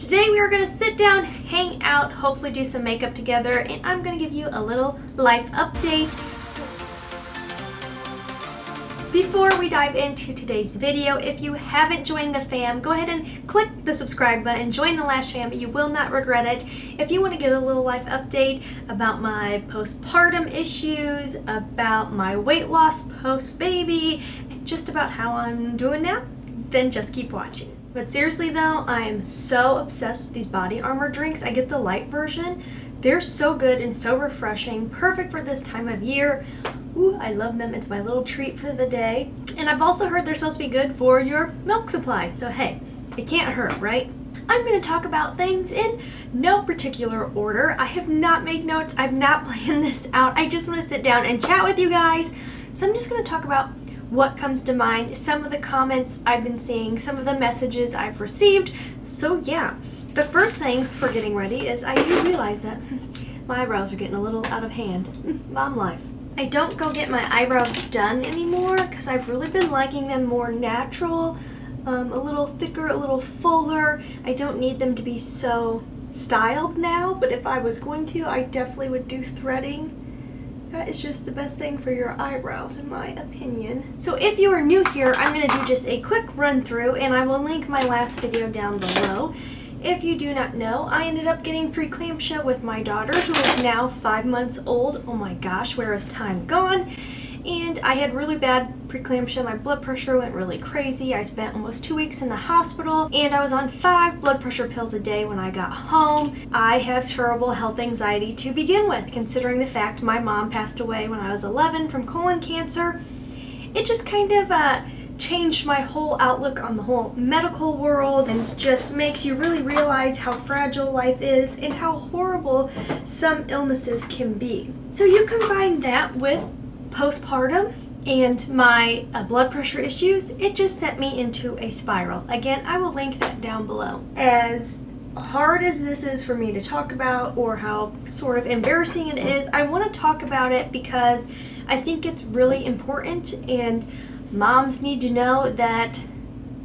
Today we are going to sit down, hang out, hopefully do some makeup together, and I'm going to give you a little life update. Before we dive into today's video, if you haven't joined the fam, go ahead and click the subscribe button, join the Lash Fam, you will not regret it. If you want to get a little life update about my postpartum issues, about my weight loss post-baby, and just about how I'm doing now, then just keep watching. But seriously though, I am so obsessed with these body armor drinks. I get the light version. They're so good and so refreshing, perfect for this time of year. Ooh, I love them. It's my little treat for the day. And I've also heard they're supposed to be good for your milk supply. So hey, it can't hurt, right? I'm going to talk about things in no particular order. I have not made notes. I've not planned this out. I just want to sit down and chat with you guys. So I'm just going to talk about what comes to mind, some of the comments I've been seeing, some of the messages I've received. So yeah, the first thing for getting ready is I do realize that my eyebrows are getting a little out of hand. Mom life. I don't go get my eyebrows done anymore because I've really been liking them more natural, a little thicker, a little fuller. I don't need them to be so styled now, but if I was going to, I definitely would do threading. That is just the best thing for your eyebrows, in my opinion. So if you are new here, I'm going to do just a quick run through, and I will link my last video down below. If you do not know, I ended up getting preeclampsia with my daughter, who is now 5 months old. Oh my gosh, where has time gone? And I had really bad preeclampsia. My blood pressure went really crazy. I spent almost 2 weeks in the hospital, and I was on 5 blood pressure pills a day when I got home. I have terrible health anxiety to begin with, considering the fact my mom passed away when I was 11 from colon cancer. It just kind of changed my whole outlook on the whole medical world, and just makes you really realize how fragile life is and how horrible some illnesses can be. So you combine that with postpartum and my blood pressure issues, it just sent me into a spiral. Again, I will link that down below. As hard as this is for me to talk about, or how sort of embarrassing it is, I want to talk about it because I think it's really important, and moms need to know that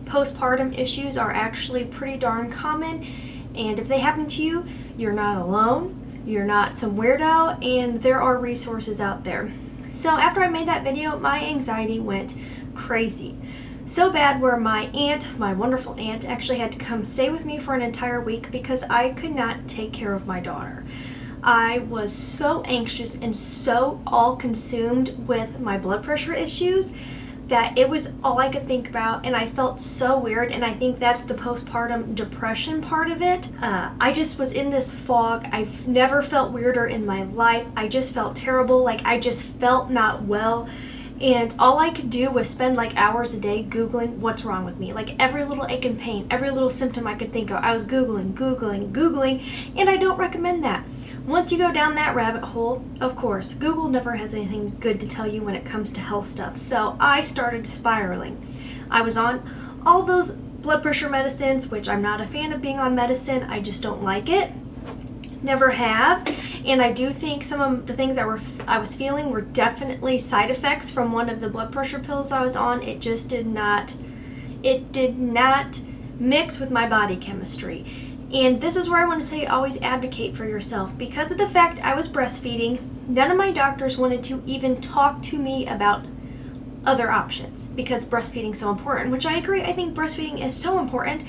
postpartum issues are actually pretty darn common, and if they happen to you, you're not alone, you're not some weirdo, and there are resources out there. So after I made that video, my anxiety went crazy. So bad where my aunt, my wonderful aunt, actually had to come stay with me for an entire week because I could not take care of my daughter. I was so anxious and so all consumed with my blood pressure issues that it was all I could think about, and I felt so weird, and I think that's the postpartum depression part of it. I just was in this fog. I've never felt weirder in my life. I just felt terrible, like I just felt not well, and all I could do was spend like hours a day Googling what's wrong with me. Like every little ache and pain, every little symptom I could think of, I was Googling, and I don't recommend that. Once you go down that rabbit hole, of course, Google never has anything good to tell you when it comes to health stuff. So I started spiraling. I was on all those blood pressure medicines, which I'm not a fan of being on medicine. I just don't like it. Never have. And I do think some of the things I was feeling were definitely side effects from one of the blood pressure pills I was on. It just did not mix with my body chemistry. And this is where I want to say, always advocate for yourself. Because of the fact I was breastfeeding, none of my doctors wanted to even talk to me about other options because breastfeeding is so important, which I agree. I think breastfeeding is so important,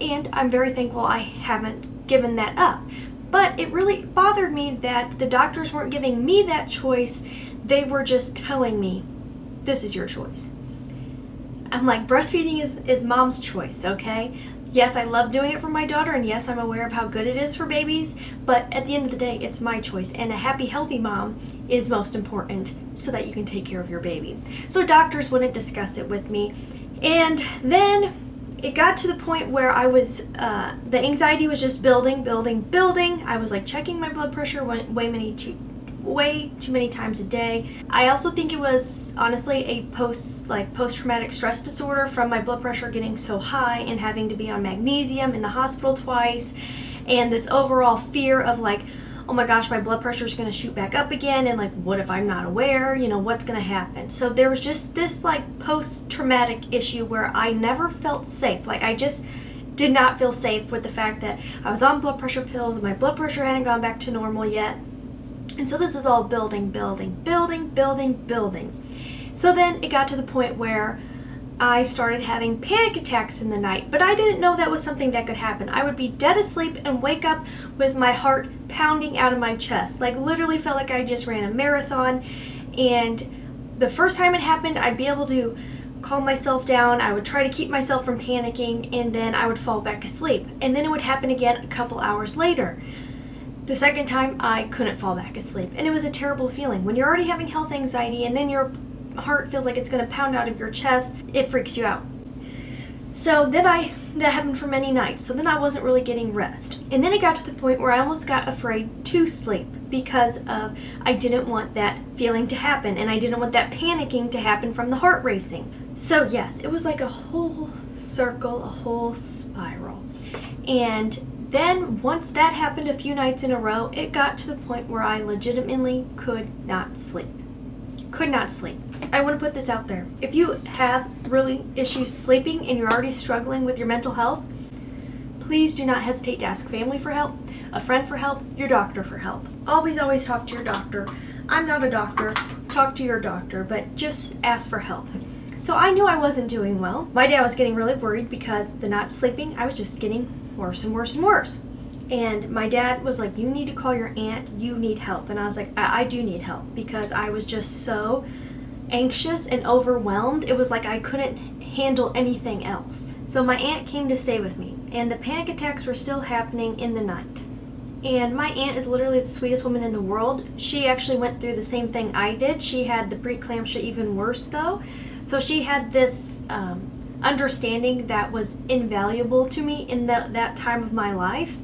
and I'm very thankful I haven't given that up. But it really bothered me that the doctors weren't giving me that choice. They were just telling me, this is your choice. I'm like, breastfeeding is mom's choice, okay? Yes, I love doing it for my daughter, and yes, I'm aware of how good it is for babies, but at the end of the day, it's my choice, and a happy, healthy mom is most important so that you can take care of your baby. So doctors wouldn't discuss it with me, and then it got to the point where I was, the anxiety was just building. I was like checking my blood pressure way too many times a day. I also think it was honestly a post-traumatic stress disorder from my blood pressure getting so high and having to be on magnesium in the hospital twice, and this overall fear of like, oh my gosh, my blood pressure is going to shoot back up again, and like, what if I'm not aware? You know, what's going to happen? So there was just this like post-traumatic issue where I never felt safe. Like did not feel safe with the fact that I was on blood pressure pills and my blood pressure hadn't gone back to normal yet. And so this was all building. So then it got to the point where I started having panic attacks in the night, but I didn't know that was something that could happen. I would be dead asleep and wake up with my heart pounding out of my chest. Like literally felt like I just ran a marathon. And the first time it happened, I'd be able to calm myself down. I would try to keep myself from panicking, and then I would fall back asleep. And then it would happen again a couple hours later. The second time, I couldn't fall back asleep. And it was a terrible feeling. When you're already having health anxiety and then your heart feels like it's going to pound out of your chest, it freaks you out. So then that happened for many nights. So then I wasn't really getting rest. And then it got to the point where I almost got afraid to sleep because of I didn't want that feeling to happen, and I didn't want that panicking to happen from the heart racing. So yes, it was like a whole circle, a whole spiral. And then once that happened a few nights in a row, it got to the point where I legitimately could not sleep. I want to put this out there. If you have really issues sleeping and you're already struggling with your mental health, please do not hesitate to ask family for help, a friend for help, your doctor for help. Always talk to your doctor. I'm not a doctor. Talk to your doctor, but just ask for help. So I knew I wasn't doing well. My dad was getting really worried because the not sleeping, I was just getting worse and worse and worse. And my dad was like, you need to call your aunt, you need help. And I was like, I do need help, because I was just so anxious and overwhelmed. It was like I couldn't handle anything else. So my aunt came to stay with me, and the panic attacks were still happening in the night. And my aunt is literally the sweetest woman in the world. She actually went through the same thing I did. She had the preeclampsia even worse though. So she had this understanding that was invaluable to me in that time of my life,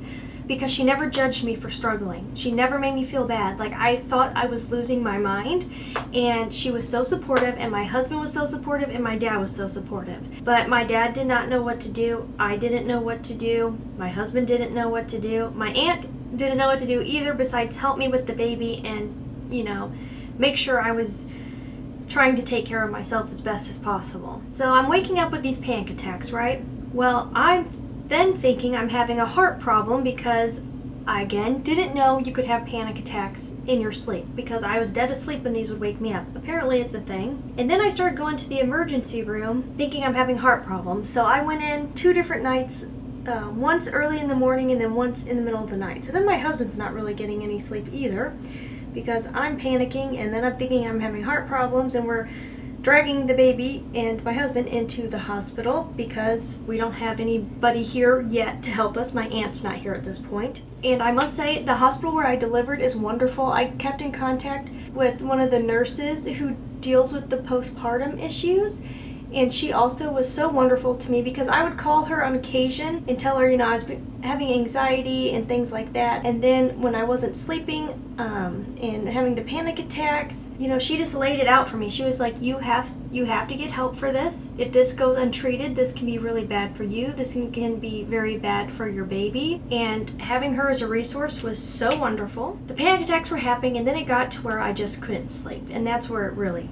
because she never judged me for struggling. She never made me feel bad. Like I thought I was losing my mind, and she was so supportive, and my husband was so supportive, and my dad was so supportive. But my dad did not know what to do. I didn't know what to do. My husband didn't know what to do. My aunt didn't know what to do either, besides help me with the baby and, make sure I was trying to take care of myself as best as possible. So I'm waking up with these panic attacks, right? Well, I'm then thinking I'm having a heart problem, because I, again, didn't know you could have panic attacks in your sleep, because I was dead asleep and these would wake me up. Apparently it's a thing. And then I started going to the emergency room thinking I'm having heart problems. So I went in 2 different nights, once early in the morning and then once in the middle of the night. So then my husband's not really getting any sleep either, because I'm panicking, and then I'm thinking I'm having heart problems, and we're dragging the baby and my husband into the hospital because we don't have anybody here yet to help us. My aunt's not here at this point. And I must say, the hospital where I delivered is wonderful. I kept in contact with one of the nurses who deals with the postpartum issues, and she also was so wonderful to me, because I would call her on occasion and tell her, I was having anxiety and things like that. And then when I wasn't sleeping and having the panic attacks, she just laid it out for me. She was like, you have to get help for this. If this goes untreated, this can be really bad for you. This can be very bad for your baby. And having her as a resource was so wonderful. The panic attacks were happening, and then it got to where I just couldn't sleep. And that's where it really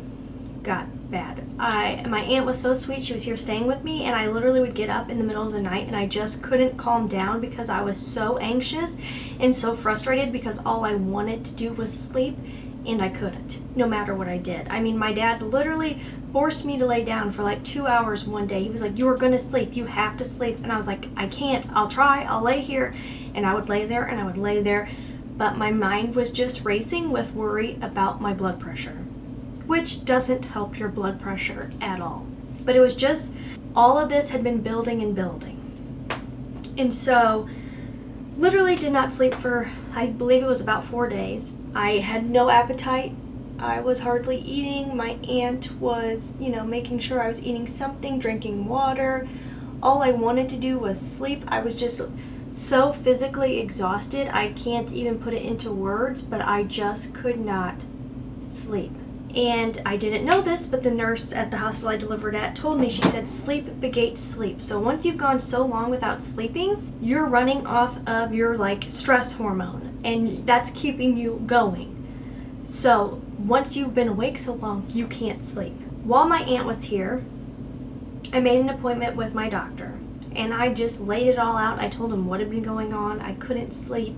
got bad. My aunt was so sweet. She was here staying with me, and I literally would get up in the middle of the night and I just couldn't calm down, because I was so anxious and so frustrated, because all I wanted to do was sleep, and I couldn't, no matter what I did. I mean, my dad literally forced me to lay down for like 2 hours one day. He was like, you are going to sleep. You have to sleep. And I was like, I can't. I'll try. I'll lay here. And I would lay there and I would lay there. But my mind was just racing with worry about my blood pressure, which doesn't help your blood pressure at all. But it was just, all of this had been building and building. And so, literally did not sleep for, I believe it was about 4 days. I had no appetite. I was hardly eating. My aunt was, making sure I was eating something, drinking water. All I wanted to do was sleep. I was just so physically exhausted. I can't even put it into words, but I just could not sleep. And I didn't know this, but the nurse at the hospital I delivered at told me, she said, sleep begates sleep. So once you've gone so long without sleeping, you're running off of your stress hormone, and that's keeping you going. So once you've been awake so long, you can't sleep. While my aunt was here, I made an appointment with my doctor. And I just laid it all out. I told him what had been going on. I couldn't sleep.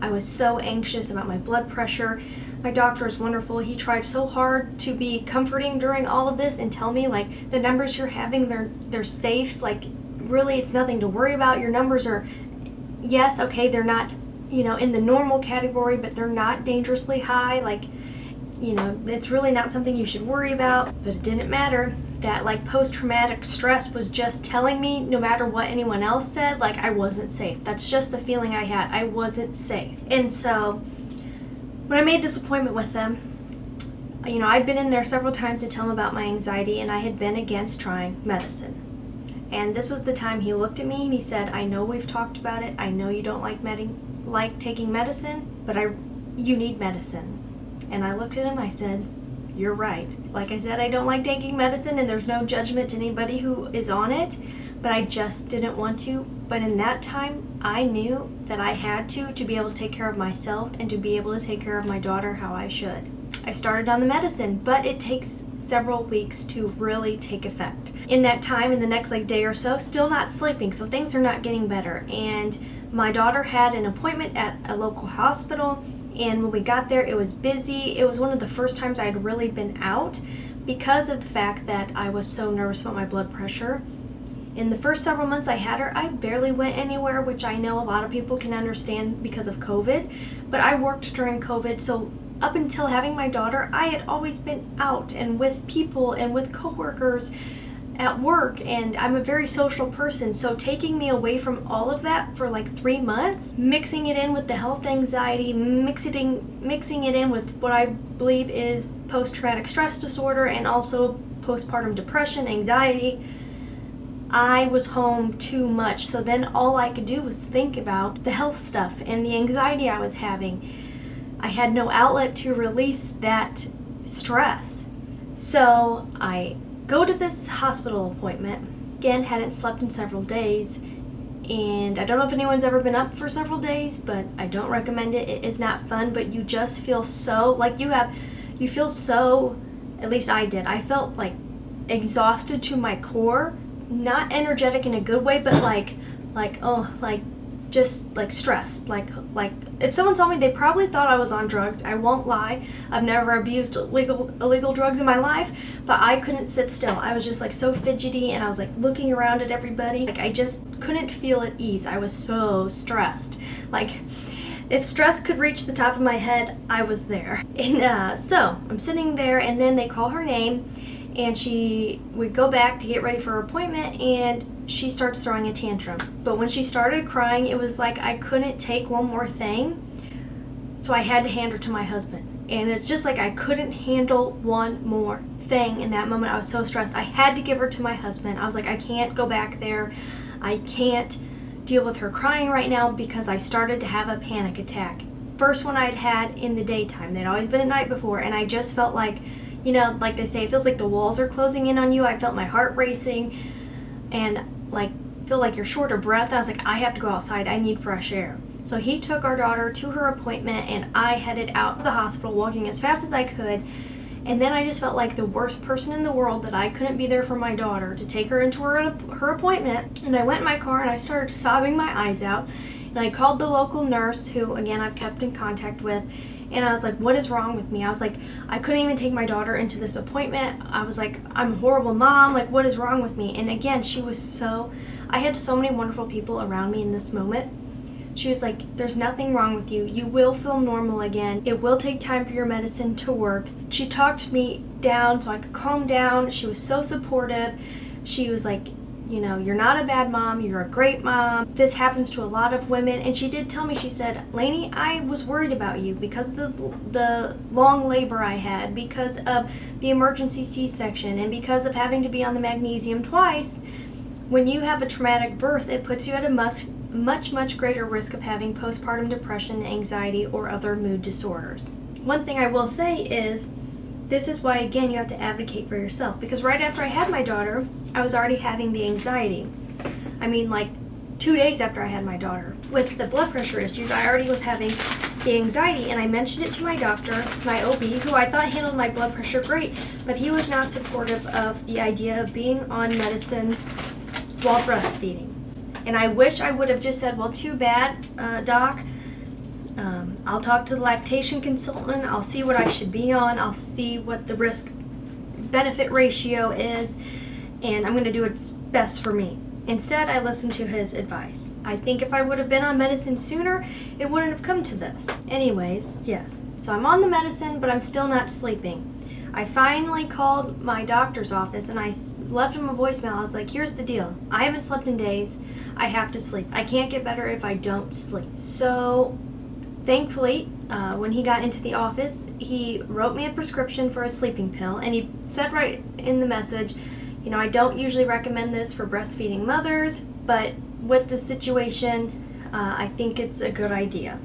I was so anxious about my blood pressure. My doctor is wonderful. He tried so hard to be comforting during all of this and tell me, like, the numbers you're having, they're safe. Like, really, it's nothing to worry about. Your numbers are, yes, okay, they're not, in the normal category, but they're not dangerously high. Like, it's really not something you should worry about. But it didn't matter. That, like, post-traumatic stress was just telling me, no matter what anyone else said, like, I wasn't safe. That's just the feeling I had. I wasn't safe. And so when I made this appointment with them, I'd been in there several times to tell him about my anxiety, and I had been against trying medicine. And this was the time he looked at me and he said, I know we've talked about it. I know you don't like taking medicine, but you need medicine. And I looked at him, I said, you're right. Like I said, I don't like taking medicine, and there's no judgment to anybody who is on it, but I just didn't want to. But in that time, I knew that I had to be able to take care of myself and to be able to take care of my daughter how I should. I started on the medicine, but it takes several weeks to really take effect. In that time, in the next day or so, still not sleeping, so things are not getting better. And my daughter had an appointment at a local hospital, and when we got there, it was busy. It was one of the first times I had really been out because of the fact that I was so nervous about my blood pressure. In the first several months I had her, I barely went anywhere, which I know a lot of people can understand because of COVID, but I worked during COVID, so up until having my daughter, I had always been out and with people and with coworkers at work, and I'm a very social person, so taking me away from all of that for 3 months, mixing it in with the health anxiety, mixing it in with what I believe is post-traumatic stress disorder and also postpartum depression, anxiety, I was home too much. So then all I could do was think about the health stuff and the anxiety I was having. I had no outlet to release that stress. So I go to this hospital appointment. Again, hadn't slept in several days, and I don't know if anyone's ever been up for several days, but I don't recommend it. It is not fun, but you just feel so, you feel so, at least I did, I felt exhausted to my core, not energetic in a good way, but just stressed. If someone told me, they probably thought I was on drugs. I won't lie. I've never abused illegal drugs in my life, but I couldn't sit still. I was just so fidgety, and I was looking around at everybody. I just couldn't feel at ease. I was so stressed. If stress could reach the top of my head, I was there. And so I'm sitting there, and then they call her name, and we go back to get ready for her appointment, and she starts throwing a tantrum. But when she started crying, it was I couldn't take one more thing, so I had to hand her to my husband. And it's just I couldn't handle one more thing in that moment. I was so stressed. I had to give her to my husband. I was I can't go back there. I can't deal with her crying right now, because I started to have a panic attack. First one I'd had in the daytime. They'd always been at night before, and I just felt like they say, it feels like the walls are closing in on you. I felt my heart racing, and feel like you're short of breath. I was I have to go outside. I need fresh air. So he took our daughter to her appointment, and I headed out of the hospital walking as fast as I could. And then I just felt like the worst person in the world that I couldn't be there for my daughter to take her into her appointment. And I went in my car and I started sobbing my eyes out. And I called the local nurse, who again I've kept in contact with. And I was what is wrong with me? I was I couldn't even take my daughter into this appointment. I was I'm a horrible mom. What is wrong with me? And again, I had so many wonderful people around me in this moment. She was there's nothing wrong with you. You will feel normal again. It will take time for your medicine to work. She talked me down so I could calm down. She was so supportive. She was you're not a bad mom, you're a great mom. This happens to a lot of women. And she did tell me, she said, Laynie, I was worried about you because of the long labor I had, because of the emergency C-section, and because of having to be on the magnesium twice. When you have a traumatic birth, it puts you at a much greater risk of having postpartum depression, anxiety, or other mood disorders. One thing I will say is, this is why, again, you have to advocate for yourself. Because right after I had my daughter, I was already having the anxiety. 2 days after I had my daughter. With the blood pressure issues, I already was having the anxiety, and I mentioned it to my doctor, my OB, who I thought handled my blood pressure great, but he was not supportive of the idea of being on medicine while breastfeeding. And I wish I would have just said, well, too bad, doc. I'll talk to the lactation consultant. I'll see what I should be on. I'll see what the risk-benefit ratio is. And I'm going to do what's best for me. Instead, I listened to his advice. I think if I would have been on medicine sooner, it wouldn't have come to this. Anyways, yes. So I'm on the medicine, but I'm still not sleeping. I finally called my doctor's office and I left him a voicemail. I was like, here's the deal. I haven't slept in days. I have to sleep. I can't get better if I don't sleep. So thankfully, when he got into the office, he wrote me a prescription for a sleeping pill, and he said right in the message, you know, I don't usually recommend this for breastfeeding mothers, but with the situation, I think it's a good idea.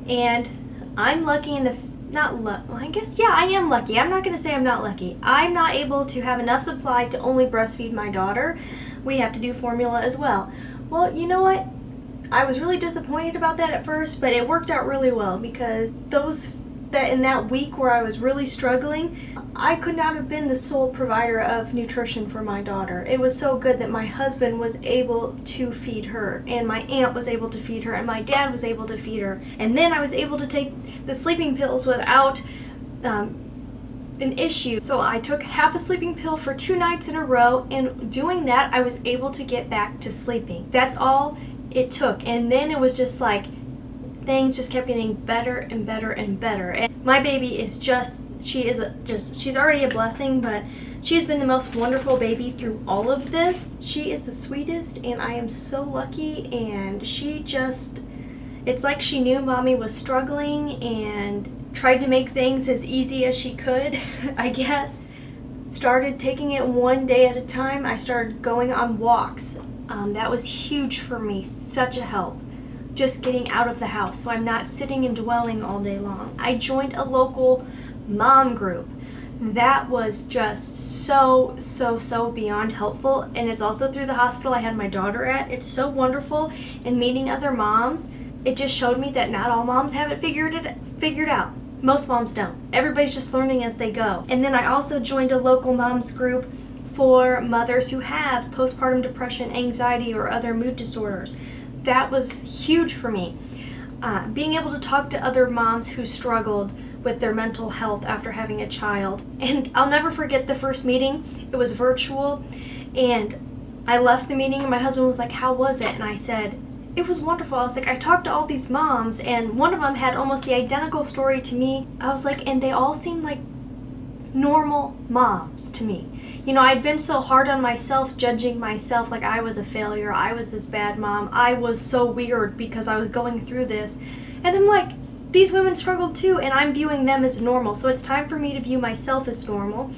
And I'm lucky in the I am lucky. I'm not going to say I'm not lucky. I'm not able to have enough supply to only breastfeed my daughter. We have to do formula as well. Well, you know what? I was really disappointed about that at first, but it worked out really well because in that week where I was really struggling, I could not have been the sole provider of nutrition for my daughter. It was so good that my husband was able to feed her, and my aunt was able to feed her, and my dad was able to feed her. And then I was able to take the sleeping pills without an issue. So I took half a sleeping pill for 2 nights in a row, and doing that, I was able to get back to sleeping. That's all it took. And then it was just like, things just kept getting better and better and better. And my baby is she's already a blessing, but she's been the most wonderful baby through all of this. She is the sweetest, and I am so lucky, and it's like she knew mommy was struggling and tried to make things as easy as she could, I guess. Started taking it one day at a time. I started going on walks. That was huge for me, such a help. Just getting out of the house so I'm not sitting and dwelling all day long. I joined a local mom group. That was just so beyond helpful, and it's also through the hospital I had my daughter at. It's so wonderful, and meeting other moms, it just showed me that not all moms have it figured out. Most moms don't. Everybody's just learning as they go. And then I also joined a local moms group for mothers who have postpartum depression, anxiety, or other mood disorders. That was huge for me. Being able to talk to other moms who struggled with their mental health after having a child. And I'll never forget the first meeting. It was virtual, and I left the meeting and my husband was like, how was it? And I said, it was wonderful. I was like, I talked to all these moms, and one of them had almost the identical story to me. I was like, and they all seemed like normal moms to me. You know, I'd been so hard on myself, judging myself like I was a failure, I was this bad mom, I was so weird because I was going through this. And I'm like, these women struggled too, and I'm viewing them as normal. So it's time for me to view myself as normal.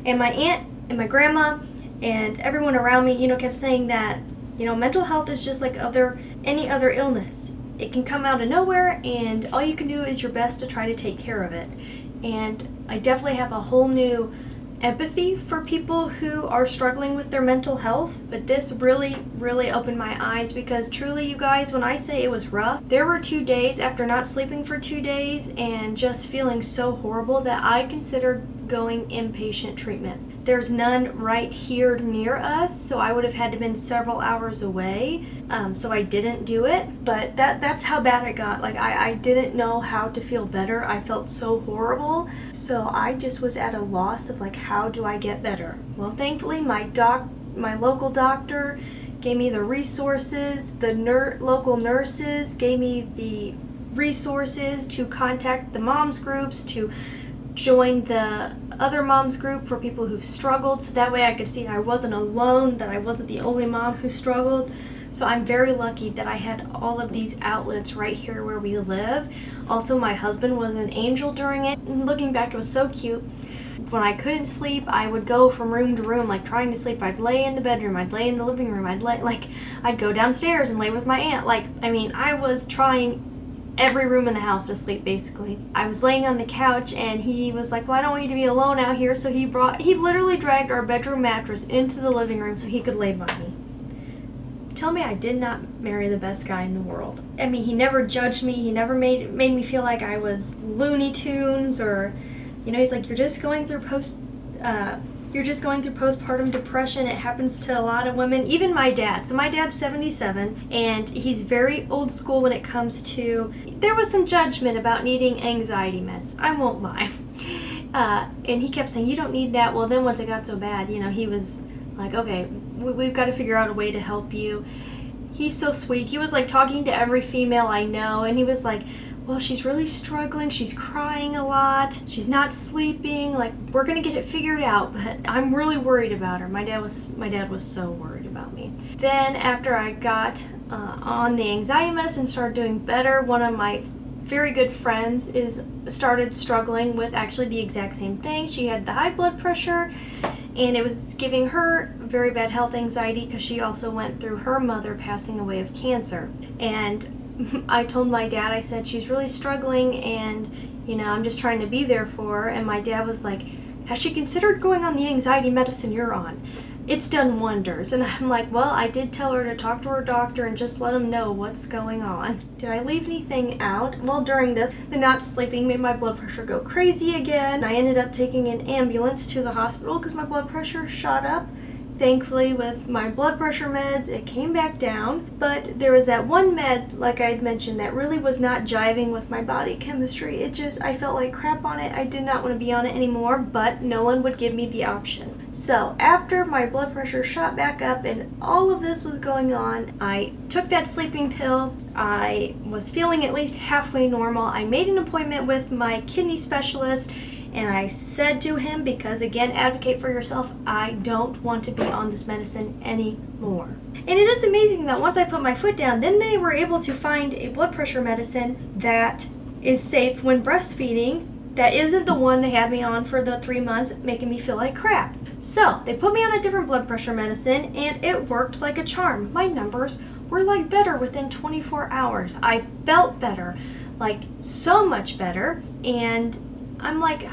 And my aunt and my grandma and everyone around me, you know, kept saying that, you know, mental health is just like any other illness. It can come out of nowhere, and all you can do is your best to try to take care of it. And I definitely have a whole new empathy for people who are struggling with their mental health, but this really opened my eyes, because truly, you guys, when I say it was rough, there were 2 days after not sleeping for 2 days and just feeling so horrible that I considered going inpatient treatment. There's none right here near us, so I would have had to been several hours away, so I didn't do it. But that's how bad it got. Like, I didn't know how to feel better. I felt so horrible, so I just was at a loss of like, how do I get better? Well, thankfully my local doctor gave me the resources. The local nurses gave me the resources to contact the moms groups, to join the other moms group for people who've struggled, so that way I could see I wasn't alone, that I wasn't the only mom who struggled. So I'm very lucky that I had all of these outlets right here where we live. Also, my husband was an angel during it, and looking back, it was so cute. When I couldn't sleep, I would go from room to room, like trying to sleep. I'd lay in the bedroom, I'd lay in the living room, I'd go downstairs and lay with my aunt. I was trying every room in the house to sleep, basically. I was laying on the couch, and he was like, well, I don't want you to be alone out here, so he literally dragged our bedroom mattress into the living room so he could lay by me. Tell me I did not marry the best guy in the world. I mean, he never judged me, he never made me feel like I was Looney Tunes, or, you know, he's like, you're just going through you're just going through postpartum depression. It happens to a lot of women, even my dad. So my dad's 77, and he's very old school when it comes to, there was some judgment about needing anxiety meds. I won't lie. And he kept saying, you don't need that. Well, then once it got so bad, he was like, okay, we've got to figure out a way to help you. He's so sweet. He was like talking to every female I know, and he was like, well, she's really struggling. She's crying a lot. She's not sleeping. Like, we're gonna get it figured out, but I'm really worried about her. My dad was so worried about me. Then after I got on the anxiety medicine, started doing better, one of my very good friends started struggling with actually the exact same thing. She had the high blood pressure, and it was giving her very bad health anxiety because she also went through her mother passing away of cancer. And I told my dad, I said, she's really struggling, and I'm just trying to be there for her. And my dad was like, has she considered going on the anxiety medicine you're on? It's done wonders. And I'm like, well, I did tell her to talk to her doctor and just let him know what's going on. Did I leave anything out? Well, during this, the not sleeping made my blood pressure go crazy again. I ended up taking an ambulance to the hospital because my blood pressure shot up. Thankfully, with my blood pressure meds, it came back down, but there was that one med, like I had mentioned, that really was not jiving with my body chemistry. I felt like crap on it. I did not want to be on it anymore, but no one would give me the option. So after my blood pressure shot back up and all of this was going on, I took that sleeping pill. I was feeling at least halfway normal. I made an appointment with my kidney specialist, and I said to him, because again, advocate for yourself, I don't want to be on this medicine anymore. And it is amazing that once I put my foot down, then they were able to find a blood pressure medicine that is safe when breastfeeding, that isn't the one they had me on for the 3 months, making me feel like crap. So they put me on a different blood pressure medicine, and it worked like a charm. My numbers were like better within 24 hours. I felt better, like so much better, and I'm like,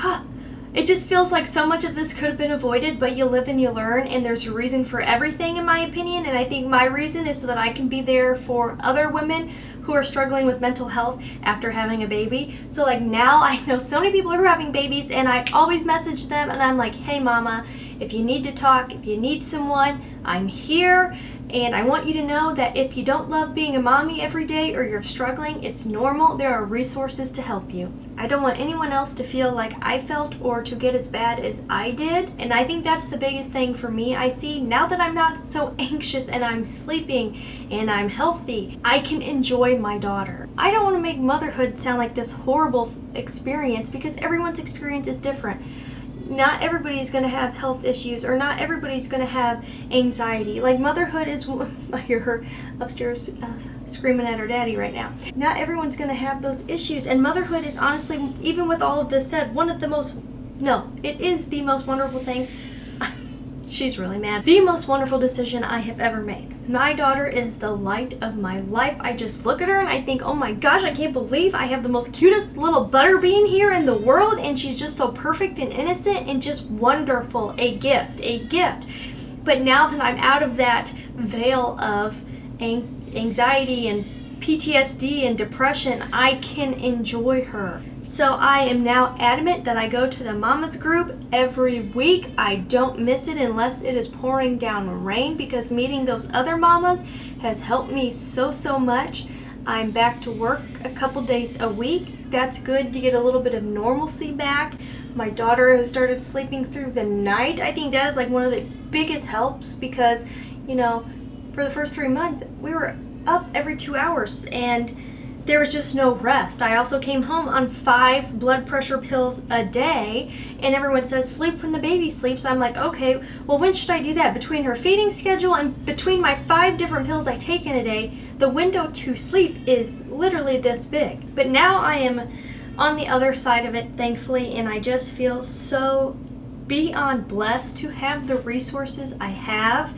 it just feels like so much of this could have been avoided, but you live and you learn, and there's a reason for everything, in my opinion. And I think my reason is so that I can be there for other women who are struggling with mental health after having a baby. So like now I know so many people who are having babies, and I always message them and I'm like, hey mama, if you need to talk, if you need someone, I'm here. And I want you to know that if you don't love being a mommy every day, or you're struggling, it's normal. There are resources to help you. I don't want anyone else to feel like I felt or to get as bad as I did. And I think that's the biggest thing for me. I see now that I'm not so anxious and I'm sleeping and I'm healthy, I can enjoy my daughter. I don't want to make motherhood sound like this horrible experience, because everyone's experience is different. Not everybody's going to have health issues, or not everybody's going to have anxiety. Like motherhood is, I hear her upstairs screaming at her daddy right now. Not everyone's going to have those issues, and motherhood is honestly, even with all of this said, it is the most wonderful thing. She's really mad. The most wonderful decision I have ever made. My daughter is the light of my life. I just look at her and I think, oh my gosh, I can't believe I have the most cutest little butterbean here in the world, and she's just so perfect and innocent and just wonderful. A gift. But now that I'm out of that veil of anxiety and PTSD and depression, I can enjoy her. So I am now adamant that I go to the mamas group every week. I don't miss it unless it is pouring down rain, because meeting those other mamas has helped me so much. I'm back to work a couple days a week. That's good. You get a little bit of normalcy back. My daughter has started sleeping through the night. I think that is like one of the biggest helps, because for the first 3 months we were up every 2 hours and there was just no rest. I also came home on 5 blood pressure pills a day, and everyone says sleep when the baby sleeps. I'm like, okay, well, when should I do that? Between her feeding schedule and between my 5 different pills I take in a day, the window to sleep is literally this big. But now I am on the other side of it, thankfully, and I just feel so beyond blessed to have the resources I have.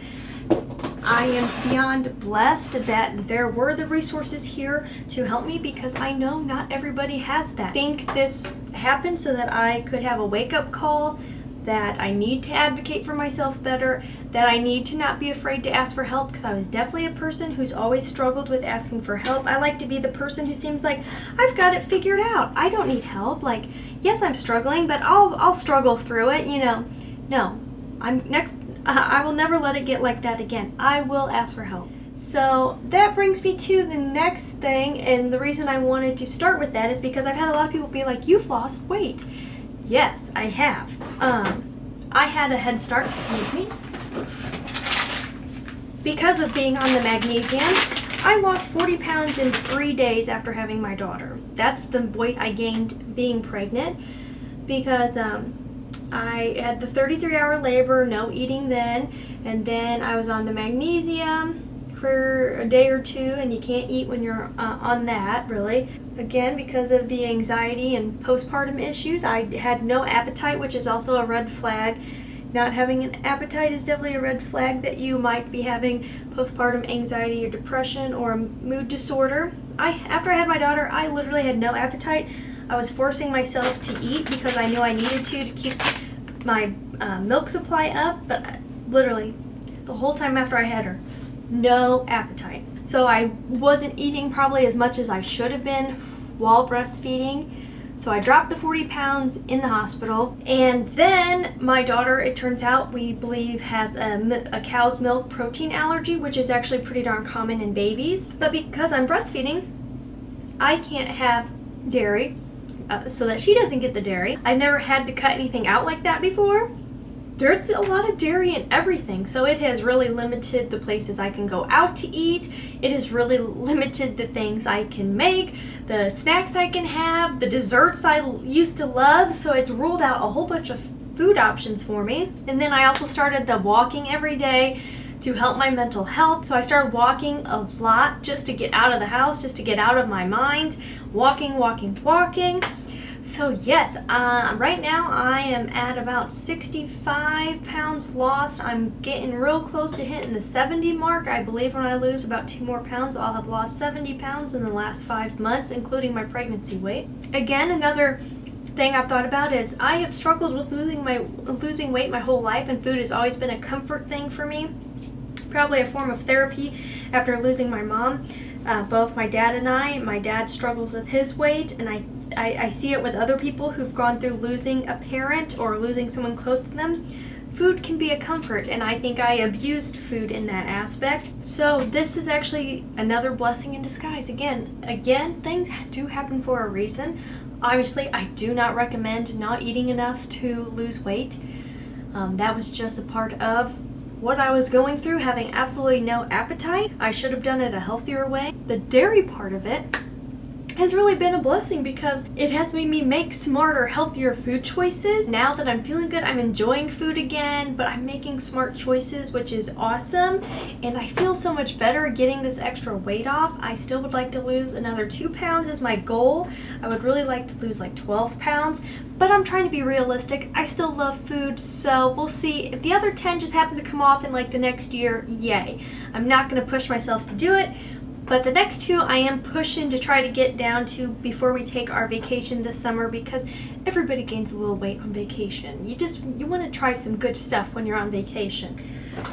I am beyond blessed that there were the resources here to help me, because I know not everybody has that. I think this happened so that I could have a wake-up call, that I need to advocate for myself better, that I need to not be afraid to ask for help, because I was definitely a person who's always struggled with asking for help. I like to be the person who seems like I've got it figured out. I don't need help. Like, yes, I'm struggling, but I'll struggle through it, No, I will never let it get like that again. I will ask for help. So that brings me to the next thing, and the reason I wanted to start with that is because I've had a lot of people be like, you've lost weight. Yes, I have. I had a head start, excuse me. Because of being on the magnesium, I lost 40 pounds in 3 days after having my daughter. That's the weight I gained being pregnant, because I had the 33-hour labor, no eating then, and then I was on the magnesium for a day or two, and you can't eat when you're on that, really. Again, because of the anxiety and postpartum issues, I had no appetite, which is also a red flag. Not having an appetite is definitely a red flag that you might be having postpartum anxiety or depression or a mood disorder. After I had my daughter, I literally had no appetite. I was forcing myself to eat because I knew I needed to keep my milk supply up, but literally the whole time after I had her, no appetite. So I wasn't eating probably as much as I should have been while breastfeeding. So I dropped the 40 pounds in the hospital, and then my daughter, it turns out, we believe has a cow's milk protein allergy, which is actually pretty darn common in babies. But because I'm breastfeeding, I can't have dairy, so that she doesn't get the dairy. I've never had to cut anything out like that before. There's a lot of dairy in everything, so it has really limited the places I can go out to eat. It has really limited the things I can make, the snacks I can have, the desserts I used to love, so it's ruled out a whole bunch of food options for me. And then I also started the walking every day to help my mental health. So I started walking a lot just to get out of the house, just to get out of my mind. Walking. So yes, right now I am at about 65 pounds lost. I'm getting real close to hitting the 70 mark. I believe when I lose about 2 more pounds, I'll have lost 70 pounds in the last 5 months, including my pregnancy weight. Again, another thing I've thought about is I have struggled with losing weight my whole life, and food has always been a comfort thing for me. Probably a form of therapy after losing my mom. Both my dad and my dad struggles with his weight, and I see it with other people who've gone through losing a parent or losing someone close to them. Food can be a comfort, and I think I abused food in that aspect. So this is actually another blessing in disguise. Again, things do happen for a reason. Obviously, I do not recommend not eating enough to lose weight. That was just a part of what I was going through, having absolutely no appetite. I should have done it a healthier way. The dairy part of it has really been a blessing because it has made me make smarter, healthier food choices. Now that I'm feeling good, I'm enjoying food again, but I'm making smart choices, which is awesome. And I feel so much better getting this extra weight off. I still would like to lose another 2 pounds is my goal. I would really like to lose like 12 pounds, but I'm trying to be realistic. I still love food, so we'll see. If the other 10 just happen to come off in like the next year, yay. I'm not gonna push myself to do it. But the next 2 I am pushing to try to get down to before we take our vacation this summer, because everybody gains a little weight on vacation. You want to try some good stuff when you're on vacation.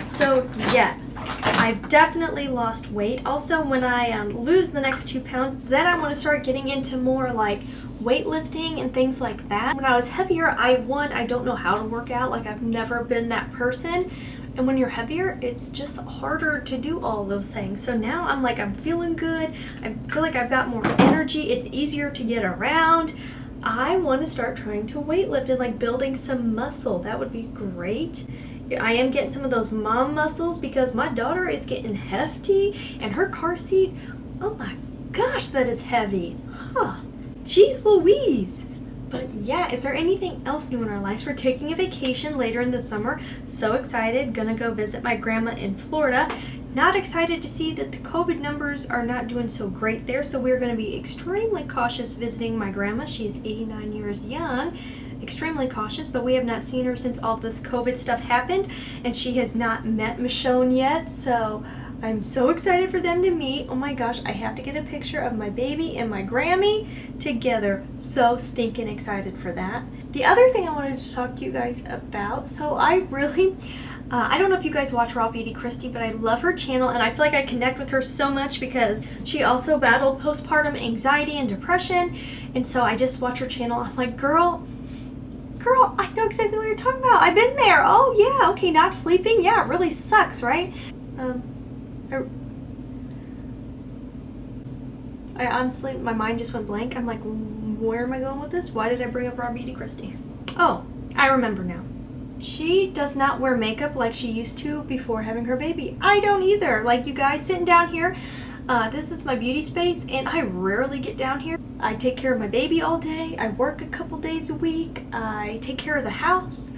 So yes, I've definitely lost weight. Also, when I lose the next 2 pounds, then I want to start getting into more like weightlifting and things like that. When I was heavier, I don't know how to work out. Like, I've never been that person. And when you're heavier, it's just harder to do all those things. So now I'm feeling good. I feel like I've got more energy. It's easier to get around. I want to start trying to weightlift and like building some muscle. That would be great. I am getting some of those mom muscles because my daughter is getting hefty, and her car seat, oh my gosh, that is heavy. Huh. Jeez Louise. But yeah, is there anything else new in our lives? We're taking a vacation later in the summer. So excited. Gonna go visit my grandma in Florida. Not excited to see that the COVID numbers are not doing so great there. So we're gonna be extremely cautious visiting my grandma. She's 89 years young. Extremely cautious, but we have not seen her since all this COVID stuff happened. And she has not met Michonne yet. So I'm so excited for them to meet. Oh my gosh, I have to get a picture of my baby and my Grammy together. So stinking excited for that. The other thing I wanted to talk to you guys about, so I really, I don't know if you guys watch Raw Beauty Christy, but I love her channel, and I feel like I connect with her so much because she also battled postpartum anxiety and depression. And so I just watch her channel. I'm like, girl, girl, I know exactly what you're talking about. I've been there. Oh yeah, okay, not sleeping. Yeah, it really sucks, right? I honestly, my mind just went blank. I'm like, where am I going with this? Why did I bring up Raw Beauty Christie? Oh, I remember now. She does not wear makeup like she used to before having her baby. I don't either. Like, you guys sitting down here, this is my beauty space, and I rarely get down here. I take care of my baby all day. I work a couple days a week. I take care of the house.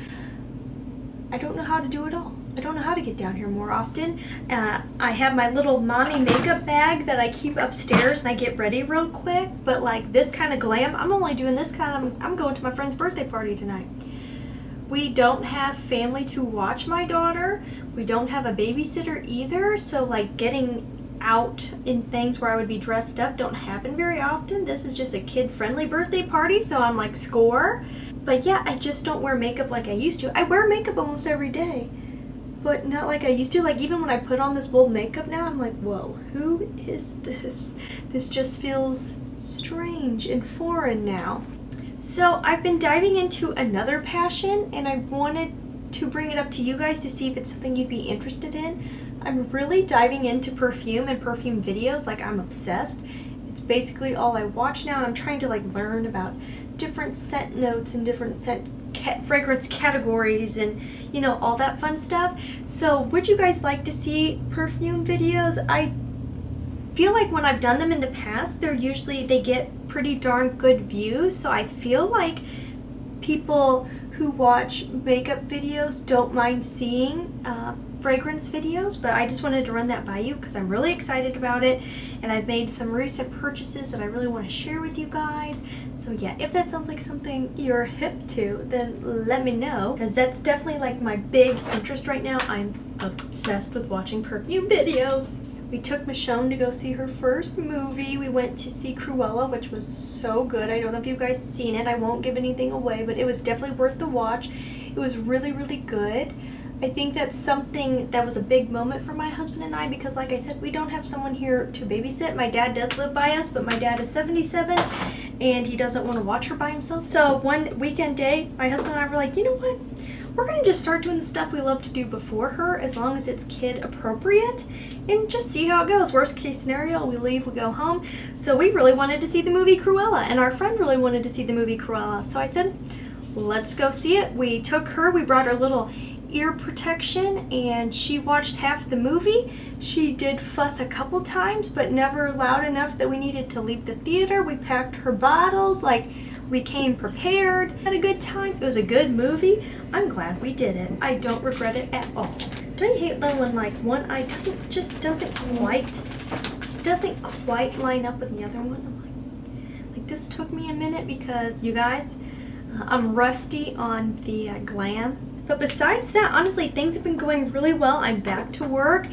I don't know how to do it all. I don't know how to get down here more often. I have my little mommy makeup bag that I keep upstairs and I get ready real quick. But like this kind of glam, I'm only doing this kind of, I'm going to my friend's birthday party tonight. We don't have family to watch my daughter. We don't have a babysitter either. So like getting out in things where I would be dressed up don't happen very often. This is just a kid-friendly birthday party, so I'm like, score. But yeah, I just don't wear makeup like I used to. I wear makeup almost every day, but not like I used to. Like, even when I put on this bold makeup now, I'm like, whoa, who is this? This just feels strange and foreign now. So I've been diving into another passion, and I wanted to bring it up to you guys to see if it's something you'd be interested in. I'm really diving into perfume and perfume videos. Like, I'm obsessed. It's basically all I watch now, and I'm trying to like learn about different scent notes and different scent fragrance categories and, you know, all that fun stuff. So would you guys like to see perfume videos? I feel like when I've done them in the past, they get pretty darn good views. So I feel like people who watch makeup videos don't mind seeing fragrance videos, but I just wanted to run that by you because I'm really excited about it, and I've made some recent purchases that I really want to share with you guys. So yeah, if that sounds like something you're hip to, then let me know, because that's definitely like my big interest right now. I'm obsessed with watching perfume videos. We took Michonne to go see her first movie. We went to see Cruella, which was so good. I don't know if you guys seen it. I won't give anything away, but it was definitely worth the watch. It was really, really good. I think that's something that was a big moment for my husband and I, because like I said, we don't have someone here to babysit. My dad does live by us, but my dad is 77 and he doesn't want to watch her by himself. So one weekend day, my husband and I were like, you know what? We're going to just start doing the stuff we love to do before her, as long as it's kid appropriate, and just see how it goes. Worst case scenario, we leave, we go home. So we really wanted to see the movie Cruella, and our friend really wanted to see the movie Cruella. So I said, let's go see it. We took her, we brought her little ear protection, and she watched half the movie. She did fuss a couple times, but never loud enough that we needed to leave the theater. We packed her bottles, like, we came prepared, had a good time. It was a good movie. I'm glad we did it. I don't regret it at all. Don't you hate though when like one eye doesn't quite line up with the other one? I'm like this took me a minute because you guys, I'm rusty on the glam. But besides that, honestly, things have been going really well. I'm back to work.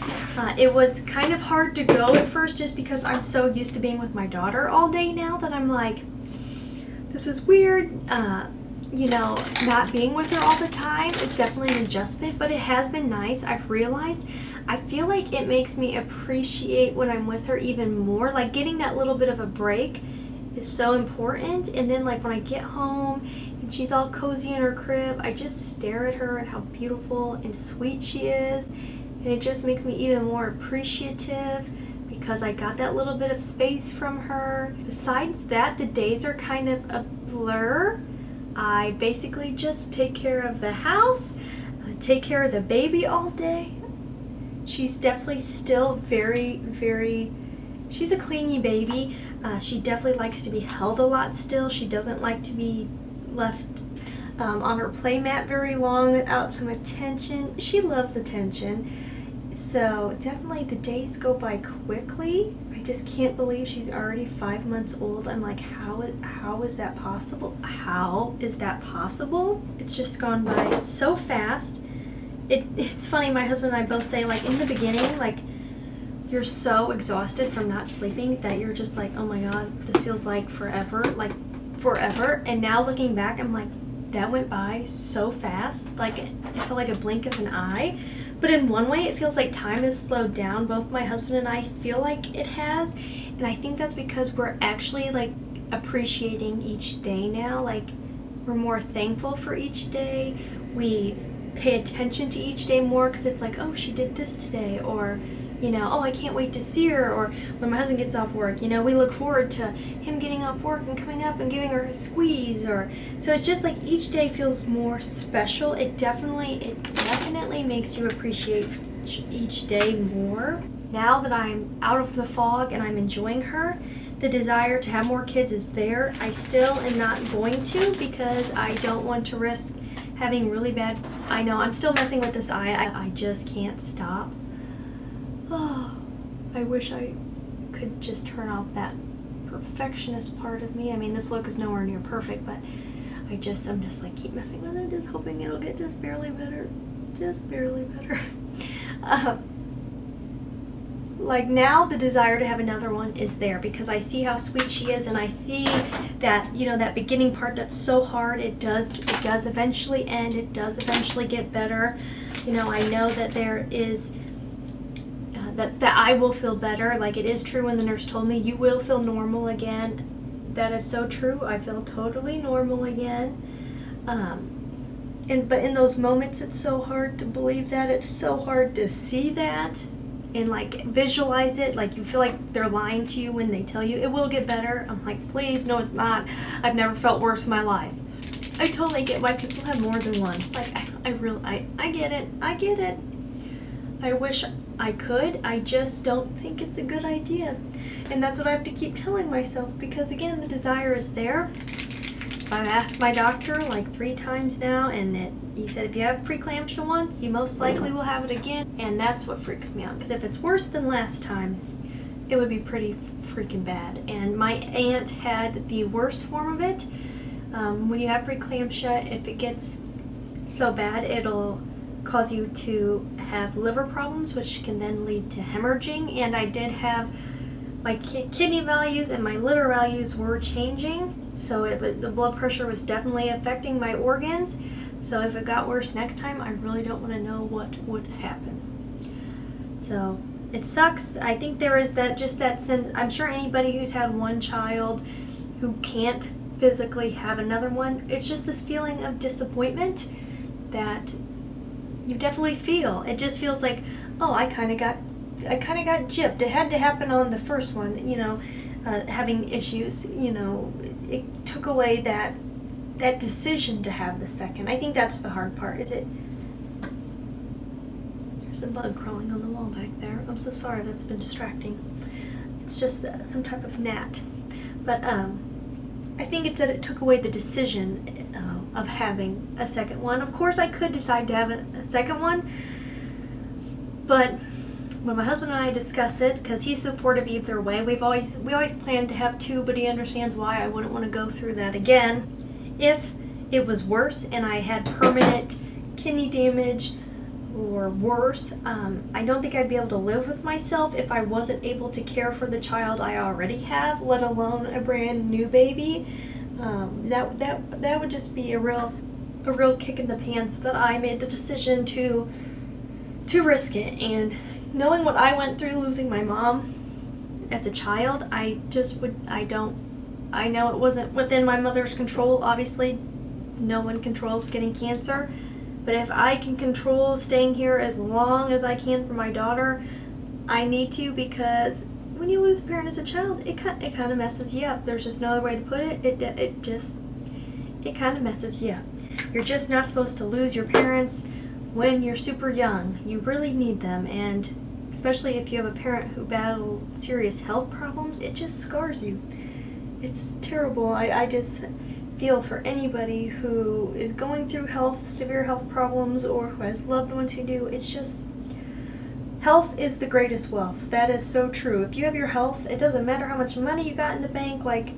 It was kind of hard to go at first just because I'm so used to being with my daughter all day now that I'm like, this is weird, you know, not being with her all the time. It's definitely an adjustment, but it has been nice. I've realized, I feel like it makes me appreciate when I'm with her even more. Like, getting that little bit of a break is so important. And then like when I get home and she's all cozy in her crib, I just stare at her and how beautiful and sweet she is. And it just makes me even more appreciative, because I got that little bit of space from her. Besides that, the days are kind of a blur. I basically just take care of the house, take care of the baby all day. She's definitely still very, very, she's a clingy baby. She definitely likes to be held a lot still. She doesn't like to be left on her playmat very long without some attention. She loves attention. So definitely the days go by quickly. I just can't believe she's already 5 months old. I'm like, how is that possible? How is that possible? It's just gone by so fast. It's funny, my husband and I both say, like, in the beginning, like, you're so exhausted from not sleeping that you're just like, oh my god, this feels like forever. And now looking back, I'm like, that went by so fast. Like, it felt like a blink of an eye. But in one way, it feels like time has slowed down. Both my husband and I feel like it has. And I think that's because we're actually, like, appreciating each day now. Like, we're more thankful for each day. We pay attention to each day more because it's like, oh, she did this today, or oh, I can't wait to see her. Or when my husband gets off work, we look forward to him getting off work and coming up and giving her a squeeze. Or so it's just like each day feels more special. It definitely makes you appreciate each day more. Now that I'm out of the fog and I'm enjoying her, the desire to have more kids is there. I still am not going to because I don't want to risk having really bad. I know I'm still messing with this eye. I just can't stop. Oh, I wish I could just turn off that perfectionist part of me. I mean, this look is nowhere near perfect, but I'm just like keep messing with it, just hoping it'll get just barely better. Like now the desire to have another one is there because I see how sweet she is, and I see that, that beginning part that's so hard, it does eventually end, it does eventually get better. I know that there is that I will feel better. Like it is true when the nurse told me you will feel normal again. That is so true. I feel totally normal again. But in those moments it's so hard to believe that. It's so hard to see that and like visualize it. Like you feel like they're lying to you when they tell you it will get better. I'm like, please, no, it's not. I've never felt worse in my life. I totally get why people have more than one. Like I get it. I wish I could. I just don't think it's a good idea. And that's what I have to keep telling myself because, again, the desire is there. I've asked my doctor like 3 times now, and he said if you have preeclampsia once, you most likely will have it again. And that's what freaks me out because if it's worse than last time, it would be pretty freaking bad. And my aunt had the worst form of it. When you have preeclampsia, if it gets so bad, it'll cause you to have liver problems, which can then lead to hemorrhaging. And I did have my kidney values and my liver values were changing, so the blood pressure was definitely affecting my organs. So if it got worse next time, I really don't want to know what would happen. So it sucks. I think there is that sense. I'm sure anybody who's had one child who can't physically have another one, it's just this feeling of disappointment that you definitely feel. It just feels like, oh, I kind of got gypped. It had to happen on the first one, having issues, it took away that decision to have the second. I think that's the hard part. There's a bug crawling on the wall back there. I'm so sorry, that's been distracting. It's just some type of gnat. But I think it's that it took away the decision of having a second one. Of course, I could decide to have a second one, but when my husband and I discuss it, because he's supportive either way, we always planned to have 2, but he understands why I wouldn't want to go through that again. If it was worse and I had permanent kidney damage or worse, I don't think I'd be able to live with myself if I wasn't able to care for the child I already have, let alone a brand new baby. That would just be a real kick in the pants that I made the decision to risk it. And knowing what I went through losing my mom as a child, I know it wasn't within my mother's control. Obviously, no one controls getting cancer. But if I can control staying here as long as I can for my daughter, I need to, because when you lose a parent as a child, it kind of messes you up. There's just no other way to put it. It kind of messes you up. You're just not supposed to lose your parents when you're super young. You really need them, and especially if you have a parent who battles serious health problems, it just scars you. It's terrible. I just feel for anybody who is going through severe health problems, or who has loved ones who do. It's just, health is the greatest wealth. That is so true. If you have your health, it doesn't matter how much money you got in the bank, like,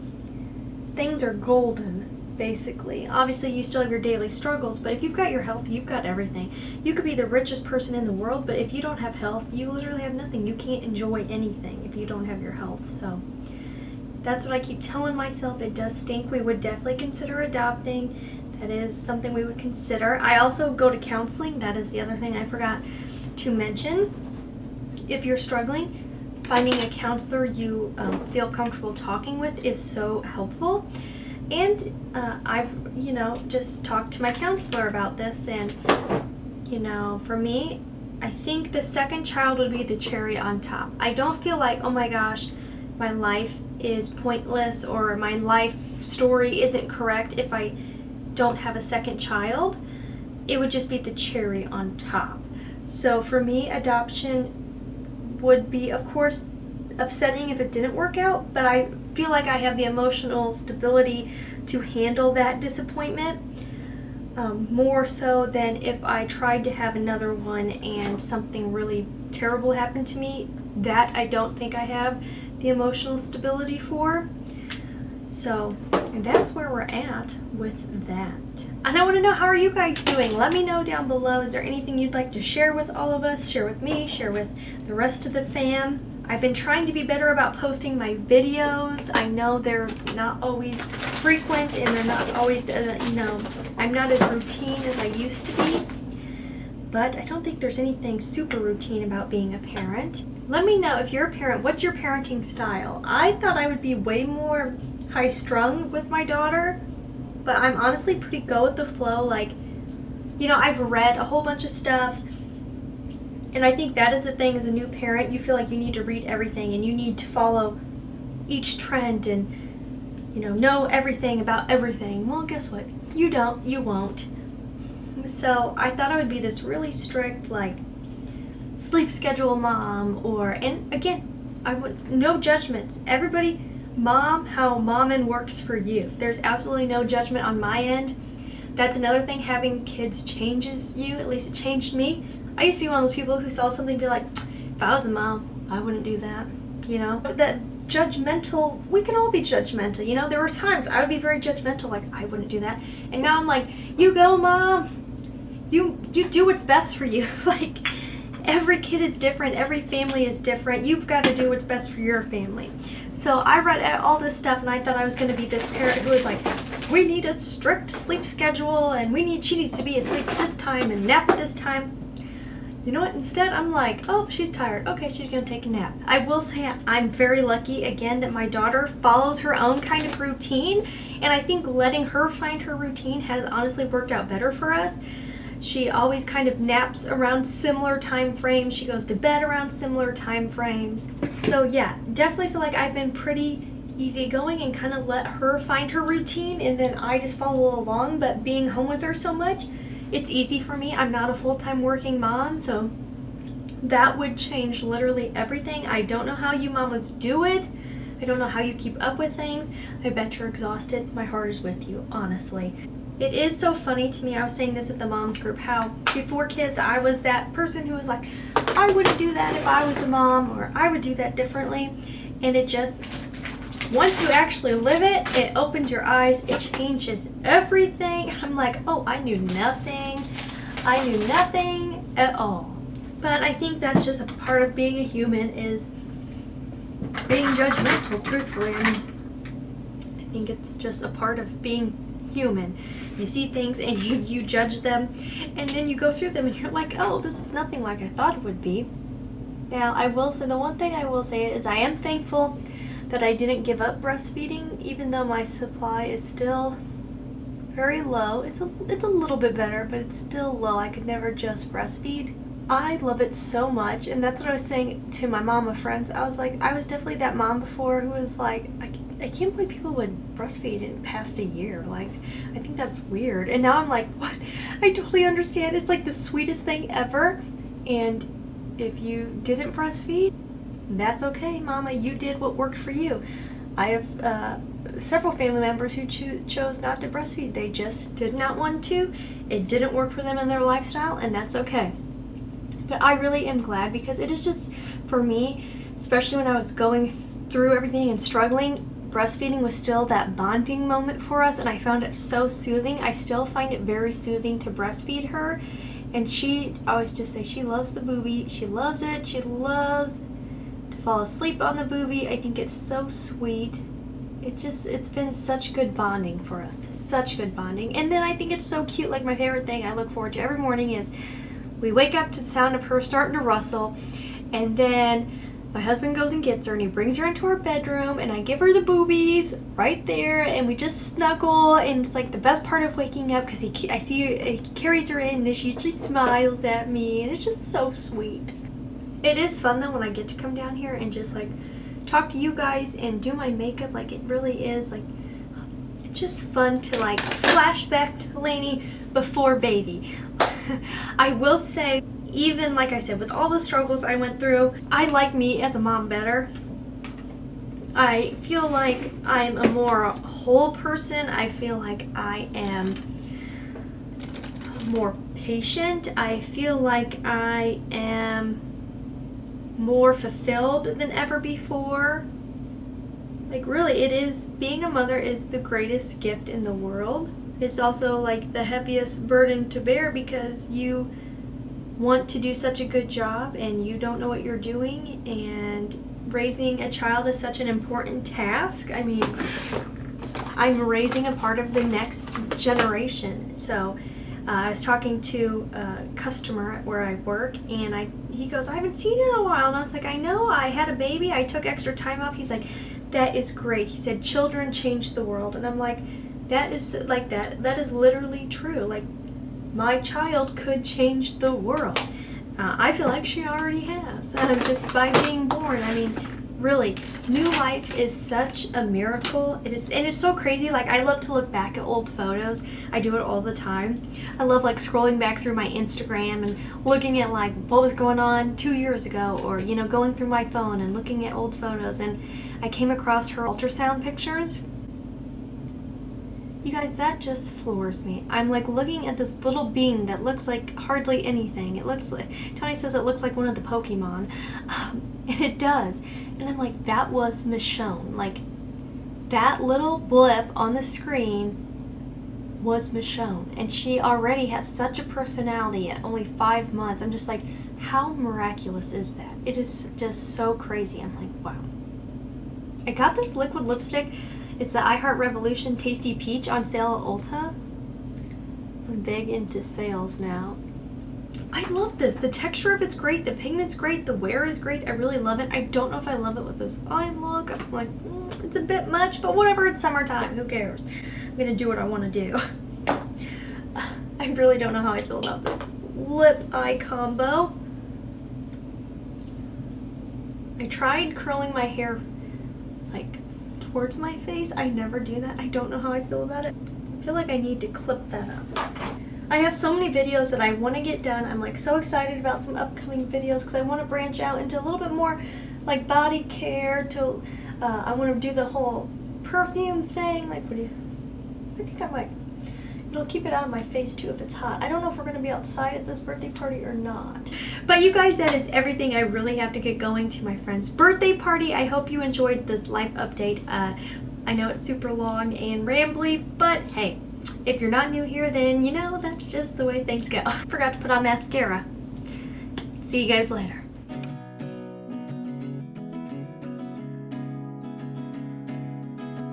things are golden, basically. Obviously, you still have your daily struggles, but if you've got your health, you've got everything. You could be the richest person in the world, but if you don't have health, you literally have nothing. You can't enjoy anything if you don't have your health. So that's what I keep telling myself. It does stink. We would definitely consider adopting. That is something we would consider. I also go to counseling. That is the other thing I forgot to mention. If you're struggling, finding a counselor you feel comfortable talking with is so helpful. And I've, just talked to my counselor about this, and, for me, I think the second child would be the cherry on top. I don't feel like, oh my gosh, my life is pointless or my life story isn't correct if I don't have a second child. It would just be the cherry on top. So for me, adoption would be, of course, upsetting if it didn't work out, but I feel like I have the emotional stability to handle that disappointment more so than if I tried to have another one and something really terrible happened to me. That I don't think I have the emotional stability for. So that's where we're at with that. And I want to know, how are you guys doing? Let me know down below. Is there anything you'd like to share with all of us? Share with me, share with the rest of the fam. I've been trying to be better about posting my videos. I know they're not always frequent and they're not always, I'm not as routine as I used to be. But I don't think there's anything super routine about being a parent. Let me know if you're a parent, what's your parenting style? I thought I would be way more high-strung with my daughter, but I'm honestly pretty go with the flow. Like, I've read a whole bunch of stuff, and I think that is the thing as a new parent. You feel like you need to read everything and you need to follow each trend and, know everything about everything. Well, guess what? You don't. You won't. So I thought I would be this really strict, like, sleep schedule mom, and again, no judgments. Everybody, how momming works for you. There's absolutely no judgment on my end. That's another thing, having kids changes you. At least it changed me. I used to be one of those people who saw something and be like, if I was a mom, I wouldn't do that. That judgmental, we can all be judgmental. There were times I would be very judgmental, like, I wouldn't do that. And now I'm like, you go, mom. You do what's best for you. Like, every kid is different. Every family is different. You've got to do what's best for your family. So I read all this stuff, and I thought I was going to be this parent who was like, we need a strict sleep schedule, and she needs to be asleep at this time and nap at this time. You know what? Instead, I'm like, oh, she's tired. Okay, she's going to take a nap. I will say I'm very lucky, again, that my daughter follows her own kind of routine, and I think letting her find her routine has honestly worked out better for us. She always kind of naps around similar time frames. She goes to bed around similar time frames. So yeah, definitely feel like I've been pretty easygoing and kind of let her find her routine, and then I just follow along. But being home with her so much, it's easy for me. I'm not a full-time working mom, so that would change literally everything. I don't know how you mamas do it. I don't know how you keep up with things. I bet you're exhausted. My heart is with you, honestly. It is so funny to me. I was saying this at the moms group, how before kids I was that person who was like, I wouldn't do that if I was a mom, or I would do that differently. And it just, once you actually live it, it opens your eyes. It changes everything. I'm like, oh, I knew nothing. I knew nothing at all. But I think that's just a part of being a human, is being judgmental, truthfully. I think it's just a part of being human. You see things and you judge them, and then you go through them and you're like, oh, this is nothing like I thought it would be. Now, I will say, the one thing I will say is I am thankful that I didn't give up breastfeeding, even though my supply is still very low. It's a little bit better, but it's still low. I could never just breastfeed. I love it so much, and that's what I was saying to my mama friends. I was like, I was definitely that mom before who was like, I can't believe people would breastfeed in past a year. Like, I think that's weird. And now I'm like, what? I totally understand. It's like the sweetest thing ever. And if you didn't breastfeed, that's okay, mama. You did what worked for you. I have several family members who chose not to breastfeed. They just did not want to. It didn't work for them in their lifestyle, and that's okay. But I really am glad, because it is just, for me, especially when I was going through everything and struggling, breastfeeding was still that bonding moment for us, and I found it so soothing. I still find it very soothing to breastfeed her, and I always just say she loves the boobie. She loves it. She loves to fall asleep on the boobie. I think it's so sweet. It's been such good bonding for us. Such good bonding. And then I think it's so cute. Like, my favorite thing I look forward to every morning is we wake up to the sound of her starting to rustle, and then my husband goes and gets her and he brings her into our bedroom and I give her the boobies right there and we just snuggle, and it's like the best part of waking up because I see he carries her in and she usually smiles at me and it's just so sweet. It is fun though when I get to come down here and just like talk to you guys and do my makeup. Like, it really is like, it's just fun to like flash back to Laynie before baby. I will say, even like I said, with all the struggles I went through, I like me as a mom better. I feel like I'm a more whole person. I feel like I am more patient. I feel like I am more fulfilled than ever before. Like, really, it is, being a mother is the greatest gift in the world. It's also like the heaviest burden to bear because you want to do such a good job and you don't know what you're doing, and raising a child is such an important task. I mean, I'm raising a part of the next generation. So I was talking to a customer where I work, and he goes, I haven't seen you in a while. And I was like, I know, I had a baby, I took extra time off. He's like, that is great. He said, children change the world. And I'm like, that is like, that is literally true. Like, my child could change the world. I feel like she already has, just by being born. I mean, really, new life is such a miracle. It is, and it's so crazy. Like, I love to look back at old photos. I do it all the time. I love like scrolling back through my Instagram and looking at like what was going on 2 years ago, or you know, going through my phone and looking at old photos. And I came across her ultrasound pictures. You guys, that just floors me. I'm like looking at this little being that looks like hardly anything. It looks like, Tony says it looks like one of the Pokemon. And it does. And I'm like, that was Michonne. Like, that little blip on the screen was Michonne. And she already has such a personality at only 5 months. I'm just like, how miraculous is that? It is just so crazy. I'm like, wow. I got this liquid lipstick. It's the I Heart Revolution Tasty Peach on sale at Ulta. I'm big into sales now. I love this. The texture of it's great. The pigment's great. The wear is great. I really love it. I don't know if I love it with this eye look. I'm like, it's a bit much, but whatever. It's summertime. Who cares? I'm going to do what I want to do. I really don't know how I feel about this lip eye combo. I tried curling my hair like towards my face. I never do that. I don't know how I feel about it. I feel like I need to clip that up. I have so many videos that I want to get done. I'm like so excited about some upcoming videos because I want to branch out into a little bit more like body care. To I want to do the whole perfume thing. Like, what do you? I think I might. It'll keep it out of my face too if it's hot. I don't know if we're going to be outside at this birthday party or not. But you guys, that is everything. I really have to get going to my friend's birthday party. I hope you enjoyed this life update. I know it's super long and rambly, but hey, if you're not new here, then you know that's just the way things go. Forgot to put on mascara. See you guys later.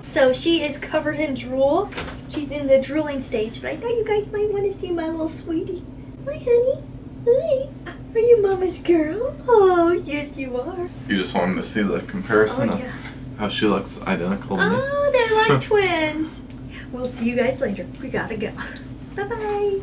So she is covered in drool. She's in the drooling stage, but I thought you guys might want to see my little sweetie. Hi, honey. Hi. Are you mama's girl? Oh, yes, you are. You just wanted to see the comparison of how she looks identical to me? Oh, they're like twins. We'll see you guys later. We gotta go. Bye-bye.